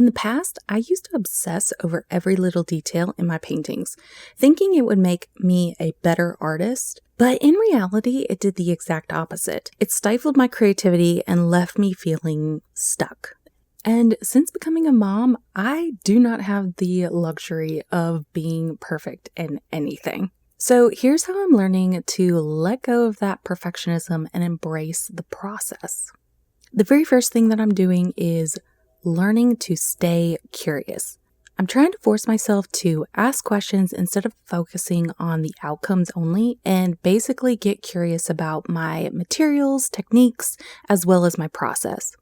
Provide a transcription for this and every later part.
In the past, I used to obsess over every little detail in my paintings, thinking it would make me a better artist. But in reality, it did the exact opposite. It stifled my creativity and left me feeling stuck. And since becoming a mom, I do not have the luxury of being perfect in anything. So here's how I'm learning to let go of that perfectionism and embrace the process. The very first thing that I'm doing is learning to stay curious. I'm trying to force myself to ask questions instead of focusing on the outcomes only, and basically get curious about my materials, techniques, as well as my process.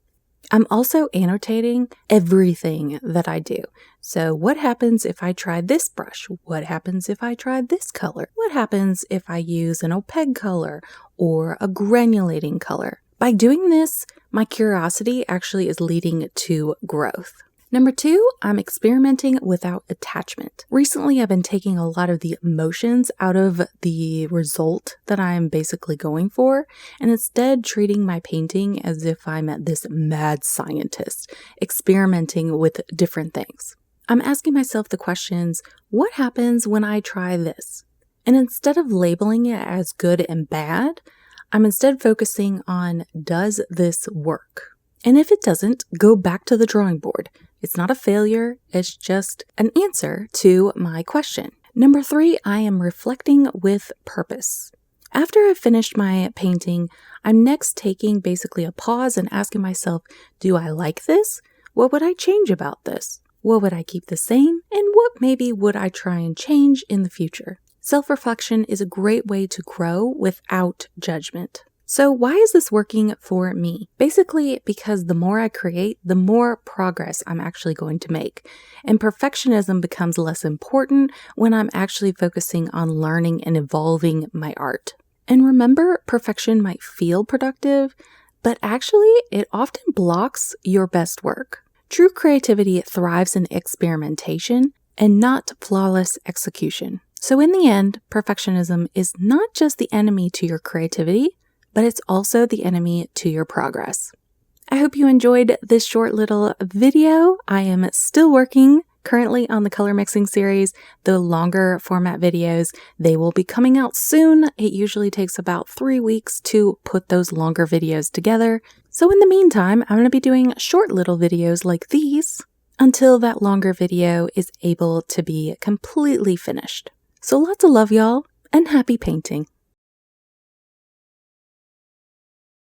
I'm also annotating everything that I do. So what happens if I try this brush? What happens if I try this color? What happens if I use an opaque color or a granulating color? By doing this, my curiosity actually is leading to growth. Number 2, I'm experimenting without attachment. Recently, I've been taking a lot of the emotions out of the result that I'm basically going for, and instead treating my painting as if I'm this mad scientist, experimenting with different things. I'm asking myself the questions, what happens when I try this? And instead of labeling it as good and bad, I'm instead focusing on, does this work? And if it doesn't, go back to the drawing board. It's not a failure, it's just an answer to my question. Number 3, I am reflecting with purpose. After I've finished my painting, I'm next taking basically a pause and asking myself, do I like this? What would I change about this? What would I keep the same? And what maybe would I try and change in the future? Self-reflection is a great way to grow without judgment. So why is this working for me? Basically, because the more I create, the more progress I'm actually going to make. And perfectionism becomes less important when I'm actually focusing on learning and evolving my art. And remember, perfection might feel productive, but actually it often blocks your best work. True creativity thrives in experimentation and not flawless execution. So in the end, perfectionism is not just the enemy to your creativity, but it's also the enemy to your progress. I hope you enjoyed this short little video. I am still working currently on the color mixing series. The longer format videos, they will be coming out soon. It usually takes about 3 weeks to put those longer videos together. So in the meantime, I'm going to be doing short little videos like these until that longer video is able to be completely finished. So lots of love, y'all, and happy painting.